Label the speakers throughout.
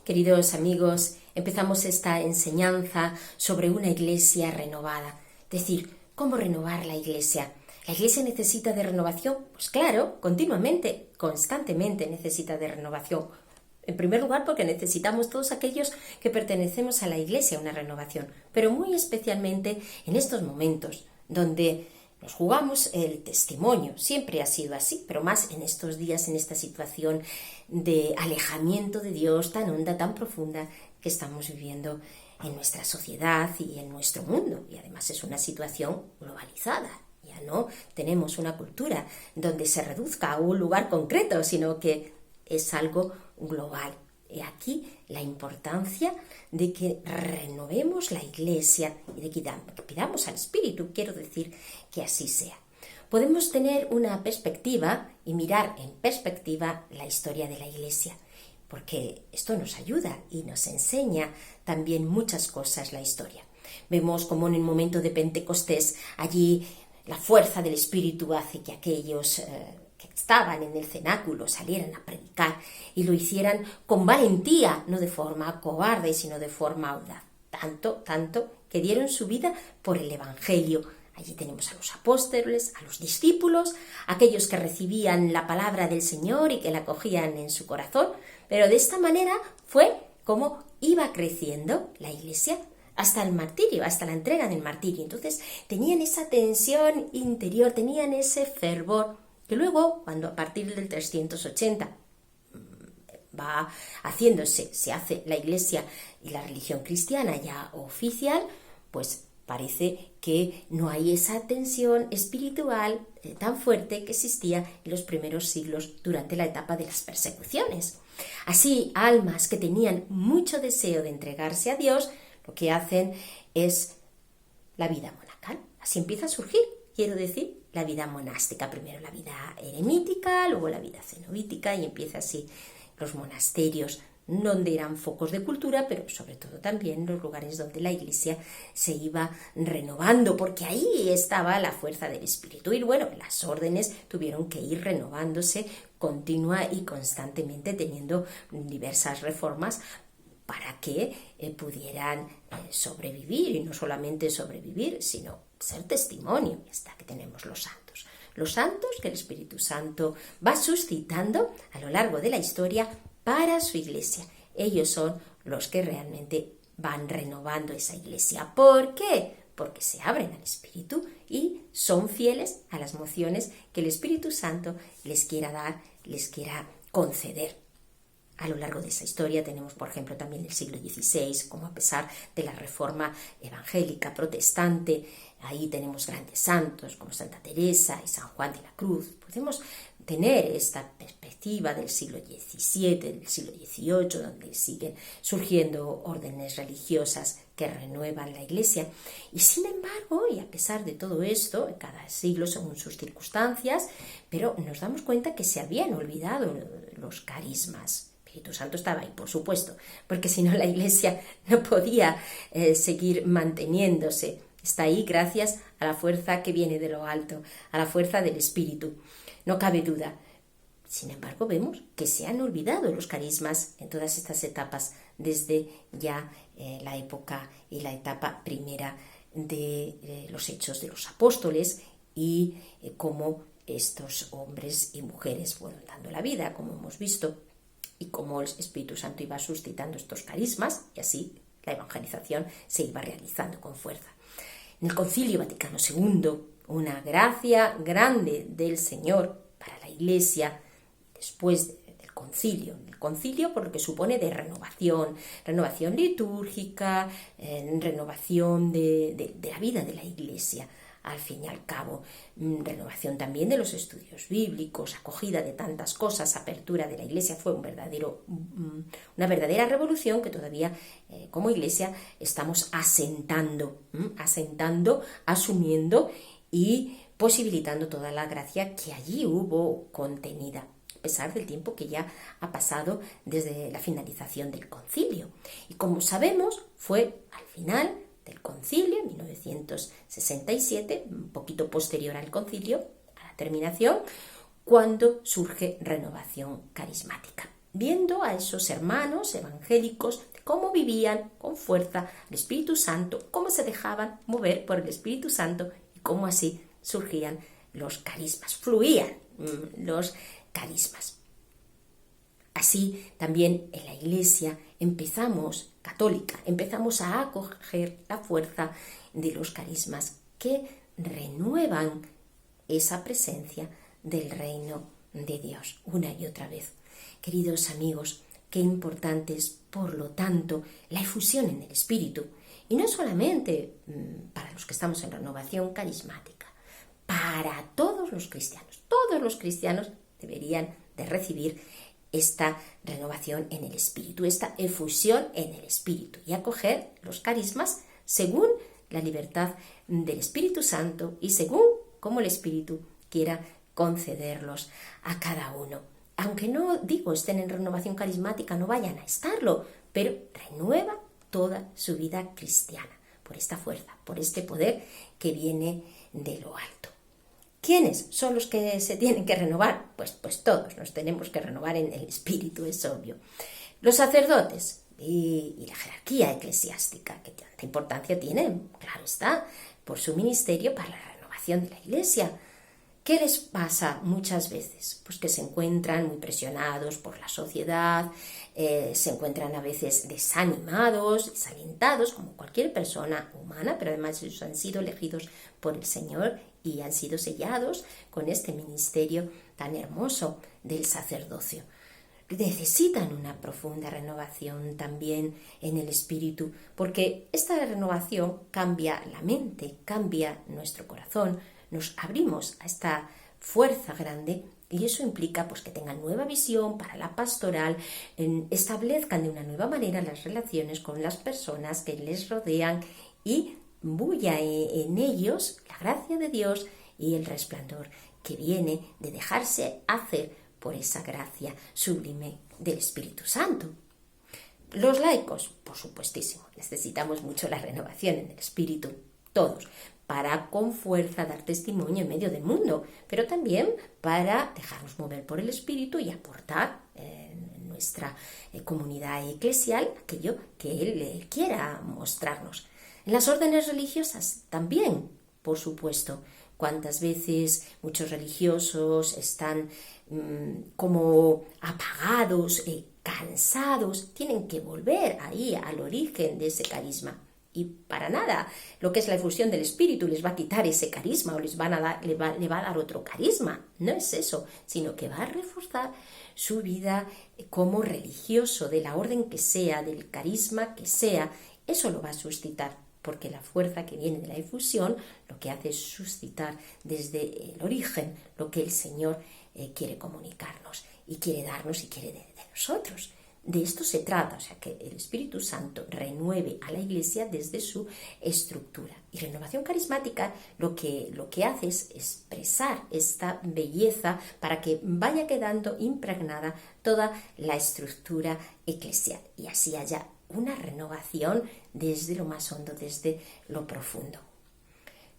Speaker 1: Queridos amigos, empezamos esta enseñanza sobre una iglesia renovada. Es decir, ¿cómo renovar la iglesia? ¿La iglesia necesita de renovación? Pues claro, continuamente, constantemente necesita de renovación. En primer lugar, porque necesitamos todos aquellos que pertenecemos a la iglesia una renovación, pero muy especialmente en estos momentos donde nos jugamos el testimonio. Siempre ha sido así, pero más en estos días, en esta situación de alejamiento de Dios tan honda, tan profunda que estamos viviendo en nuestra sociedad y en nuestro mundo. Y además es una situación globalizada. Ya no tenemos una cultura donde se reduzca a un lugar concreto, sino que es algo global. Y aquí la importancia de que renovemos la iglesia y de que pidamos al Espíritu, quiero decir que así sea. Podemos tener una perspectiva y mirar en perspectiva la historia de la iglesia, porque esto nos ayuda y nos enseña también muchas cosas la historia. Vemos como en el momento de Pentecostés allí la fuerza del Espíritu hace que aquellos que estaban en el cenáculo salieran a predicar y lo hicieran con valentía, no de forma cobarde, sino de forma audaz. Tanto que dieron su vida por el Evangelio. Allí tenemos a los apóstoles, a los discípulos, aquellos que recibían la palabra del Señor y que la cogían en su corazón, pero de esta manera fue como iba creciendo la iglesia hasta el martirio, hasta la entrega del martirio. Entonces tenían esa tensión interior, tenían ese fervor, que luego, cuando a partir del 380 va haciéndose, se hace la iglesia y la religión cristiana ya oficial, pues parece que no hay esa tensión espiritual tan fuerte que existía en los primeros siglos durante la etapa de las persecuciones. Así, almas que tenían mucho deseo de entregarse a Dios, lo que hacen es la vida monacal. Así empieza a surgir, quiero decir, la vida monástica. Primero la vida eremítica, luego la vida cenobítica y empieza así los monasterios, donde eran focos de cultura, pero sobre todo también los lugares donde la iglesia se iba renovando, porque ahí estaba la fuerza del Espíritu. Y bueno, las órdenes tuvieron que ir renovándose continua y constantemente, teniendo diversas reformas para que pudieran sobrevivir, y no solamente sobrevivir, sino ser testimonio, hasta que tenemos los santos. Los santos que el Espíritu Santo va suscitando a lo largo de la historia para su iglesia. Ellos son los que realmente van renovando esa iglesia. ¿Por qué? Porque se abren al Espíritu y son fieles a las mociones que el Espíritu Santo les quiera dar, les quiera conceder. A lo largo de esa historia tenemos, por ejemplo, también el siglo XVI, como a pesar de la reforma evangélica protestante, ahí tenemos grandes santos como Santa Teresa y San Juan de la Cruz. Podemos tener esta perspectiva del siglo XVII, del siglo XVIII, donde siguen surgiendo órdenes religiosas que renuevan la iglesia. Y sin embargo, y a pesar de todo esto, en cada siglo según sus circunstancias, pero nos damos cuenta que se habían olvidado los carismas. El Espíritu Santo estaba ahí, por supuesto, porque si no la iglesia no podía seguir manteniéndose. Está ahí gracias a la fuerza que viene de lo alto, a la fuerza del Espíritu. No cabe duda. Sin embargo, vemos que se han olvidado los carismas en todas estas etapas, desde ya la época y la etapa primera de los hechos de los apóstoles y cómo estos hombres y mujeres fueron dando la vida, como hemos visto, y cómo el Espíritu Santo iba suscitando estos carismas, y así la evangelización se iba realizando con fuerza. En el Concilio Vaticano II, una gracia grande del Señor para la Iglesia, después del concilio. El concilio por lo que supone de renovación litúrgica, renovación de la vida de la Iglesia. Al fin y al cabo, renovación también de los estudios bíblicos, acogida de tantas cosas, apertura de la iglesia, fue una verdadera revolución que todavía como iglesia estamos asentando, asumiendo y posibilitando toda la gracia que allí hubo contenida, a pesar del tiempo que ya ha pasado desde la finalización del concilio. Y como sabemos, fue al final del concilio, en 1967, un poquito posterior al concilio, a la terminación, cuando surge renovación carismática. viendo a esos hermanos evangélicos cómo vivían con fuerza el Espíritu Santo, cómo se dejaban mover por el Espíritu Santo y cómo así surgían los carismas, fluían los carismas. Así también en la Iglesia católica, empezamos a acoger la fuerza de los carismas que renuevan esa presencia del reino de Dios una y otra vez. Queridos amigos, qué importante es, por lo tanto, la efusión en el Espíritu. Y no solamente para los que estamos en renovación carismática, para todos los cristianos. Todos los cristianos deberían de recibir esta renovación en el Espíritu, esta efusión en el Espíritu y acoger los carismas según la libertad del Espíritu Santo y según como el Espíritu quiera concederlos a cada uno. Aunque no estén en renovación carismática, no vayan a estarlo, pero renueva toda su vida cristiana por esta fuerza, por este poder que viene de lo alto. ¿Quiénes son los que se tienen que renovar? Pues todos nos tenemos que renovar en el Espíritu, es obvio. Los sacerdotes y la jerarquía eclesiástica, que tanta importancia tienen, claro está, por su ministerio para la renovación de la Iglesia. ¿Qué les pasa muchas veces? Pues que se encuentran muy presionados por la sociedad, se encuentran a veces desanimados, desalentados, como cualquier persona humana, pero además ellos han sido elegidos por el Señor y han sido sellados con este ministerio tan hermoso del sacerdocio. Necesitan una profunda renovación también en el espíritu, porque esta renovación cambia la mente, cambia nuestro corazón, nos abrimos a esta fuerza grande y eso implica pues que tengan nueva visión para la pastoral, establezcan de una nueva manera las relaciones con las personas que les rodean y bulla en ellos la gracia de Dios y el resplandor que viene de dejarse hacer por esa gracia sublime del Espíritu Santo. Los laicos, por supuestísimo, necesitamos mucho la renovación en el espíritu, todos, para con fuerza dar testimonio en medio del mundo, pero también para dejarnos mover por el espíritu y aportar en nuestra comunidad eclesial aquello que Él quiera mostrarnos. En las órdenes religiosas también, por supuesto. Cuántas veces muchos religiosos están como apagados, cansados, tienen que volver ahí al origen de ese carisma. Y para nada, lo que es la efusión del espíritu les va a quitar ese carisma o le va a dar otro carisma. No es eso, sino que va a reforzar su vida como religioso, de la orden que sea, del carisma que sea. Eso lo va a suscitar, porque la fuerza que viene de la efusión lo que hace es suscitar desde el origen lo que el Señor quiere comunicarnos y quiere darnos y quiere de nosotros. De esto se trata, o sea, que el Espíritu Santo renueve a la Iglesia desde su estructura. Y renovación carismática lo que hace es expresar esta belleza para que vaya quedando impregnada toda la estructura eclesial y así haya una renovación desde lo más hondo, desde lo profundo.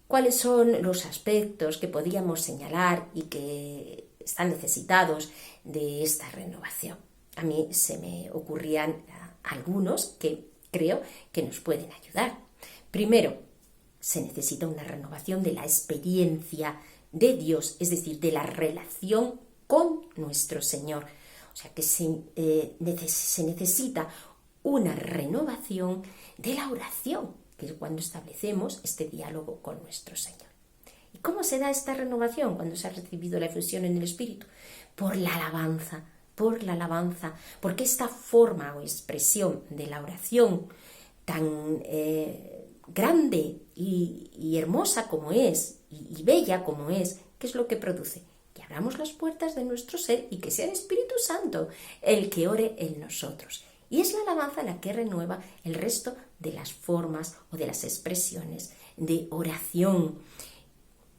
Speaker 1: ¿Cuáles son los aspectos que podríamos señalar y que están necesitados de esta renovación? A mí se me ocurrían algunos que creo que nos pueden ayudar. Primero, se necesita una renovación de la experiencia de Dios, es decir, de la relación con nuestro Señor. O sea, que se necesita una renovación de la oración, que es cuando establecemos este diálogo con nuestro Señor. ¿Y cómo se da esta renovación cuando se ha recibido la efusión en el Espíritu? Por la alabanza, porque esta forma o expresión de la oración tan grande y hermosa como es, y bella como es, ¿qué es lo que produce? Que abramos las puertas de nuestro ser y que sea el Espíritu Santo el que ore en nosotros. Y es la alabanza la que renueva el resto de las formas o de las expresiones de oración.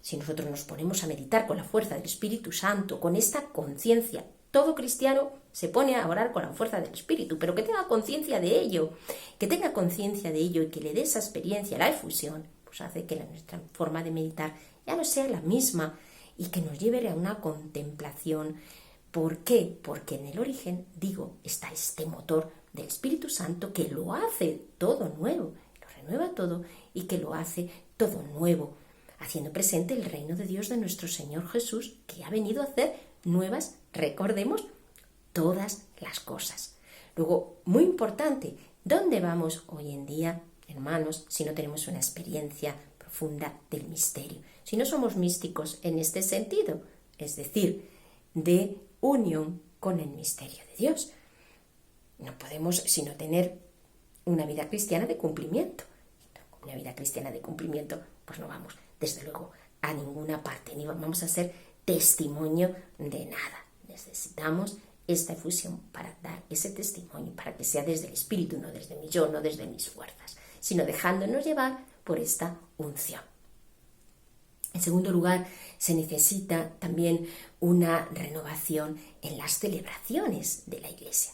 Speaker 1: Si nosotros nos ponemos a meditar con la fuerza del Espíritu Santo, con esta conciencia, todo cristiano se pone a orar con la fuerza del Espíritu, pero que tenga conciencia de ello, y que le dé esa experiencia, la efusión, pues hace que nuestra forma de meditar ya no sea la misma y que nos lleve a una contemplación ¿Por qué? Porque en el origen, digo, está este motor del Espíritu Santo que lo hace todo nuevo, lo renueva todo y que lo hace todo nuevo, haciendo presente el reino de Dios de nuestro Señor Jesús, que ha venido a hacer nuevas, recordemos, todas las cosas. Luego, muy importante, ¿dónde vamos hoy en día, hermanos, si no tenemos una experiencia profunda del misterio? Si no somos místicos en este sentido, es decir, de unión con el misterio de Dios. No podemos sino tener una vida cristiana de cumplimiento. Una vida cristiana de cumplimiento, pues no vamos, desde luego, a ninguna parte, ni vamos a ser testimonio de nada. Necesitamos esta efusión para dar ese testimonio, para que sea desde el Espíritu, no desde mi yo, no desde mis fuerzas, sino dejándonos llevar por esta unción. En segundo lugar, se necesita también una renovación en las celebraciones de la Iglesia.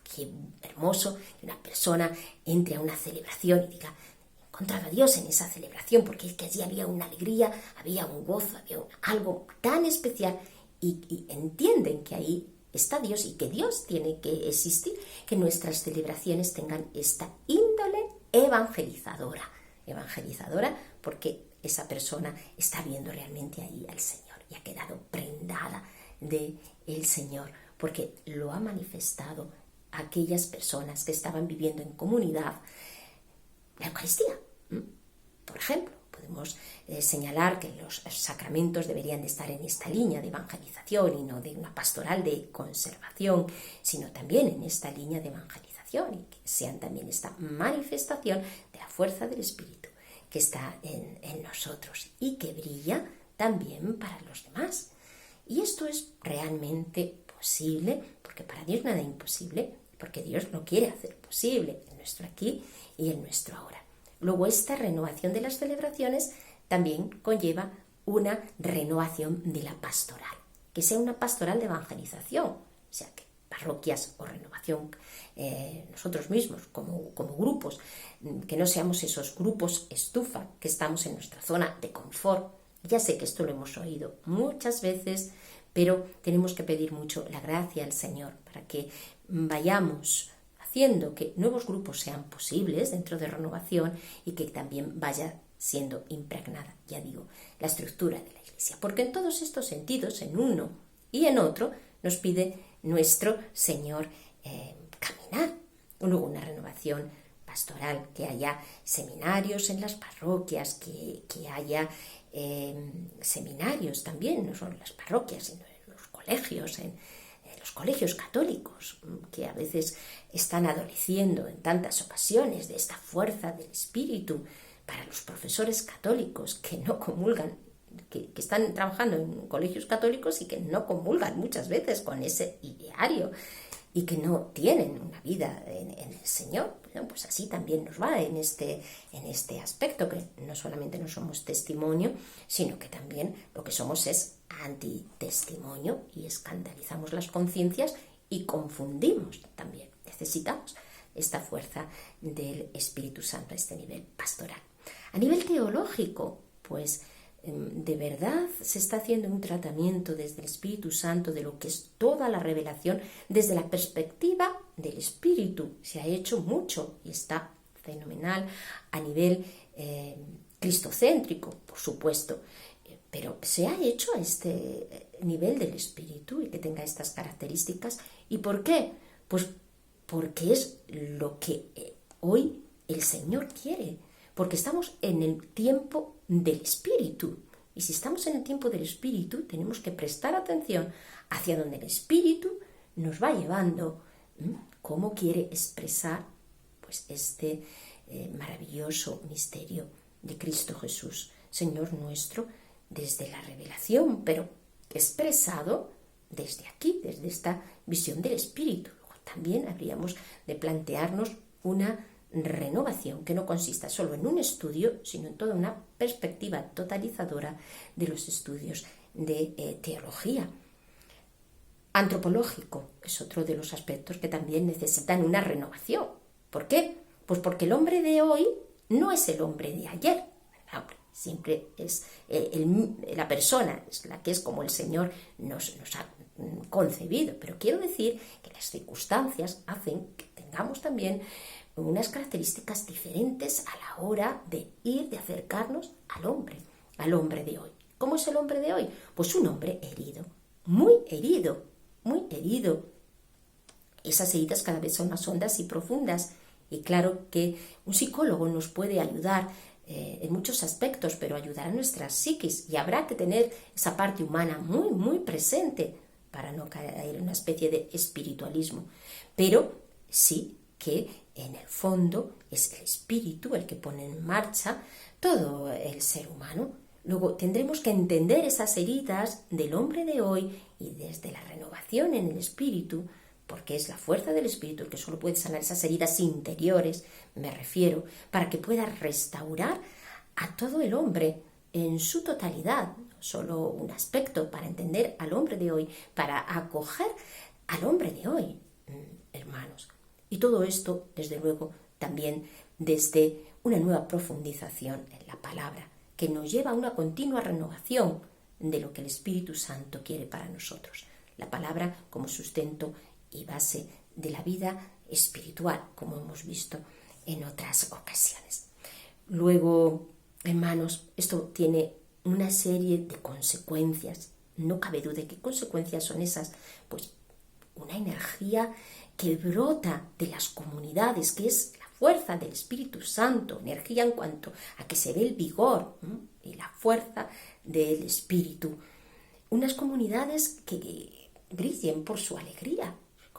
Speaker 1: Qué hermoso que una persona entre a una celebración y diga, he encontrado a Dios en esa celebración, porque es que allí había una alegría, había un gozo, había algo tan especial, y entienden que ahí está Dios y que Dios tiene que existir, que nuestras celebraciones tengan esta índole evangelizadora porque esa persona está viendo realmente ahí al Señor y ha quedado prendada del Señor, porque lo ha manifestado a aquellas personas que estaban viviendo en comunidad la Eucaristía. Por ejemplo, podemos señalar que los sacramentos deberían de estar en esta línea de evangelización y no de una pastoral de conservación, sino también en esta línea de evangelización y que sean también esta manifestación de la fuerza del Espíritu que está en nosotros y que brilla también para los demás. Y esto es realmente posible, porque para Dios nada es imposible, porque Dios lo quiere hacer posible en nuestro aquí y en nuestro ahora. Luego, esta renovación de las celebraciones también conlleva una renovación de la pastoral, que sea una pastoral de evangelización, o sea, que parroquias o renovación, nosotros mismos como grupos, que no seamos esos grupos estufa, que estamos en nuestra zona de confort. Ya sé que esto lo hemos oído muchas veces, pero tenemos que pedir mucho la gracia al Señor para que vayamos haciendo que nuevos grupos sean posibles dentro de renovación y que también vaya siendo impregnada, ya digo, la estructura de la Iglesia. Porque en todos estos sentidos, en uno y en otro, nos pide nuestro Señor caminar. Luego una renovación pastoral, que haya seminarios en las parroquias, que haya seminarios también, no solo en las parroquias, sino en los colegios, en los colegios católicos, que a veces están adoleciendo en tantas ocasiones de esta fuerza del Espíritu, para los profesores católicos que no comulgan, que están trabajando en colegios católicos y que no comulgan muchas veces con ese ideario y que no tienen una vida en el Señor. Bueno, pues así también nos va en este aspecto, que no solamente no somos testimonio, sino que también lo que somos es antitestimonio y escandalizamos las conciencias y confundimos también. Necesitamos esta fuerza del Espíritu Santo a este nivel pastoral. A nivel teológico, pues de verdad se está haciendo un tratamiento desde el Espíritu Santo de lo que es toda la revelación desde la perspectiva del Espíritu. Se ha hecho mucho y está fenomenal a nivel cristocéntrico, por supuesto, pero se ha hecho a este nivel del Espíritu y que tenga estas características. ¿Y por qué? Pues porque es lo que hoy el Señor quiere, porque estamos en el tiempo del Espíritu. Y si estamos en el tiempo del Espíritu, tenemos que prestar atención hacia donde el Espíritu nos va llevando, cómo quiere expresar pues este maravilloso misterio de Cristo Jesús, Señor nuestro, desde la revelación, pero expresado desde aquí, desde esta visión del Espíritu. También habríamos de plantearnos una renovación que no consista solo en un estudio, sino en toda una perspectiva totalizadora de los estudios de teología. Antropológico es otro de los aspectos que también necesitan una renovación. ¿Por qué? Pues porque el hombre de hoy no es el hombre de ayer. Siempre es la persona, es la que es como el Señor nos ha concebido, pero quiero decir que las circunstancias hacen que tengamos también unas características diferentes a la hora de acercarnos al hombre de hoy. ¿Cómo es el hombre de hoy? Pues un hombre herido, muy herido, muy herido. Esas heridas cada vez son más hondas y profundas, y claro que un psicólogo nos puede ayudar en muchos aspectos, pero ayudar a nuestra psiquis, y habrá que tener esa parte humana muy, muy presente para no caer en una especie de espiritualismo. Pero sí que en el fondo es el espíritu el que pone en marcha todo el ser humano. Luego tendremos que entender esas heridas del hombre de hoy y desde la renovación en el espíritu, porque es la fuerza del espíritu el que solo puede sanar esas heridas interiores, me refiero, para que pueda restaurar a todo el hombre en su totalidad, no solo un aspecto, para entender al hombre de hoy, para acoger al hombre de hoy, hermanos. Y todo esto, desde luego, también desde una nueva profundización en la palabra, que nos lleva a una continua renovación de lo que el Espíritu Santo quiere para nosotros. La palabra como sustento y base de la vida espiritual, como hemos visto en otras ocasiones. Luego, hermanos, esto tiene una serie de consecuencias. No cabe duda de qué consecuencias son esas. Pues una energía que brota de las comunidades, que es la fuerza del Espíritu Santo, energía en cuanto a que se ve el vigor y la fuerza del Espíritu. Unas comunidades que brillen por su alegría.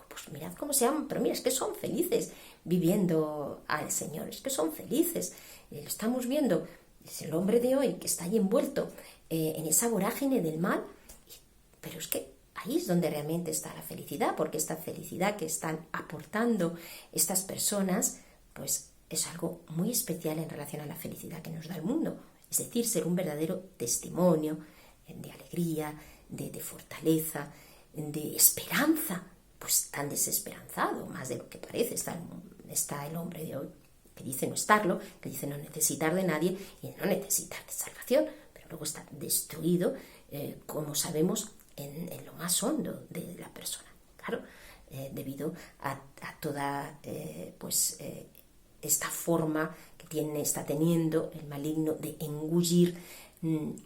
Speaker 1: Pues mirad cómo se aman, pero mira, es que son felices viviendo al Señor, es que son felices. Lo estamos viendo, es el hombre de hoy que está ahí envuelto en esa vorágine del mal, pero es que ahí es donde realmente está la felicidad, porque esta felicidad que están aportando estas personas, pues es algo muy especial en relación a la felicidad que nos da el mundo. Es decir, ser un verdadero testimonio de alegría, de fortaleza, de esperanza. Pues tan desesperanzado, más de lo que parece, está el hombre de hoy, que dice no estarlo, que dice no necesitar de nadie y no necesitar de salvación, pero luego está destruido, como sabemos, en lo más hondo de la persona. Claro, debido a toda esta forma que está teniendo el maligno de engullir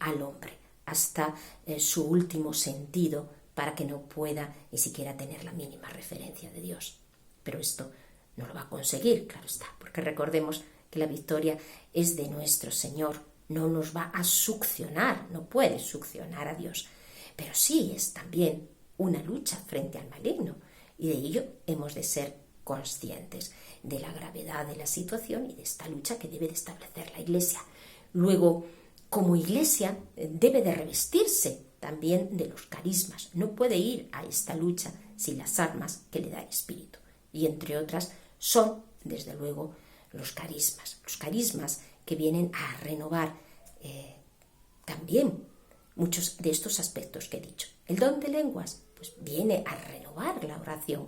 Speaker 1: al hombre hasta su último sentido, para que no pueda ni siquiera tener la mínima referencia de Dios. Pero esto no lo va a conseguir, claro está, porque recordemos que la victoria es de nuestro Señor, no nos va a succionar, no puede succionar a Dios, pero sí es también una lucha frente al maligno, y de ello hemos de ser conscientes de la gravedad de la situación y de esta lucha que debe de establecer la Iglesia. Luego, como Iglesia, debe de revestirse también de los carismas. No puede ir a esta lucha sin las armas que le da el Espíritu. Y entre otras son, desde luego, los carismas que vienen a renovar también muchos de estos aspectos que he dicho. El don de lenguas, pues viene a renovar la oración,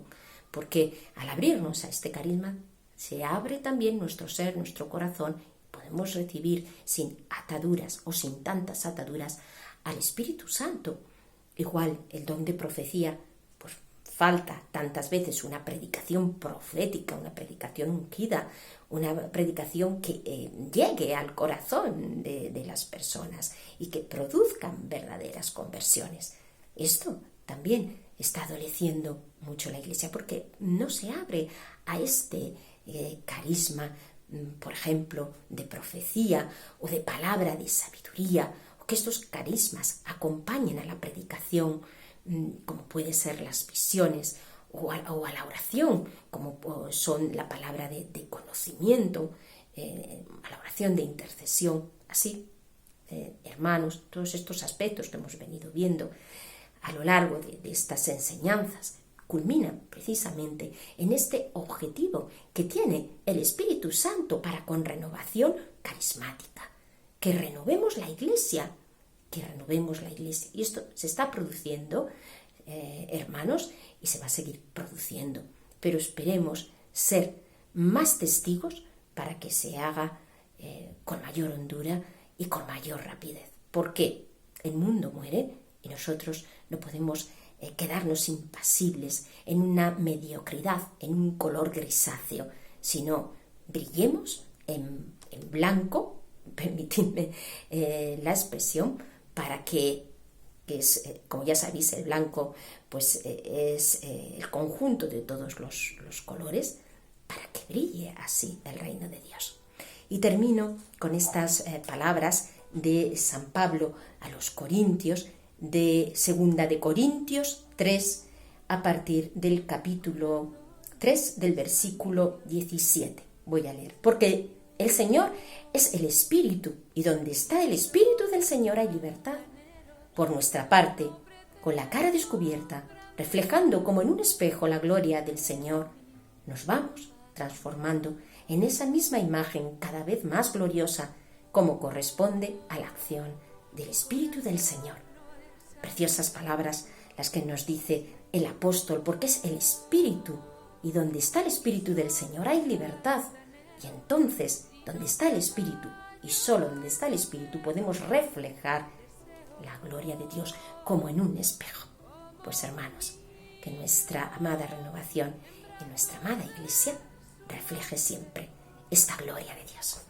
Speaker 1: porque al abrirnos a este carisma se abre también nuestro ser, nuestro corazón, y podemos recibir sin ataduras o sin tantas ataduras al Espíritu Santo. Igual el don de profecía, pues falta tantas veces una predicación profética, una predicación ungida, una predicación que llegue al corazón de las personas y que produzcan verdaderas conversiones. Esto también está adoleciendo mucho la Iglesia, porque no se abre a este carisma, por ejemplo, de profecía o de palabra de sabiduría, que estos carismas acompañen a la predicación, como puede ser las visiones o a la oración, como son la palabra de conocimiento, a la oración de intercesión. Así, hermanos, todos estos aspectos que hemos venido viendo a lo largo de estas enseñanzas culminan precisamente en este objetivo que tiene el Espíritu Santo para con renovación carismática. Que renovemos la Iglesia, Y esto se está produciendo, hermanos, y se va a seguir produciendo. Pero esperemos ser más testigos para que se haga con mayor hondura y con mayor rapidez. Porque el mundo muere y nosotros no podemos quedarnos impasibles en una mediocridad, en un color grisáceo, sino brillemos en blanco, permitidme la expresión, para que es, como ya sabéis, el blanco pues es el conjunto de todos los colores, para que brille así el reino de Dios. Y termino con estas palabras de San Pablo a los Corintios, de 2 de Corintios 3, a partir del capítulo 3, del versículo 17. Voy a leer. Porque el Señor es el Espíritu, y donde está el Espíritu del Señor hay libertad. Por nuestra parte, con la cara descubierta, reflejando como en un espejo la gloria del Señor, nos vamos transformando en esa misma imagen cada vez más gloriosa, como corresponde a la acción del Espíritu del Señor. Preciosas palabras las que nos dice el apóstol, porque es el Espíritu, y donde está el Espíritu del Señor hay libertad. Y entonces, donde está el Espíritu, y solo donde está el Espíritu, podemos reflejar la gloria de Dios como en un espejo. Pues hermanos, que nuestra amada renovación y nuestra amada Iglesia refleje siempre esta gloria de Dios.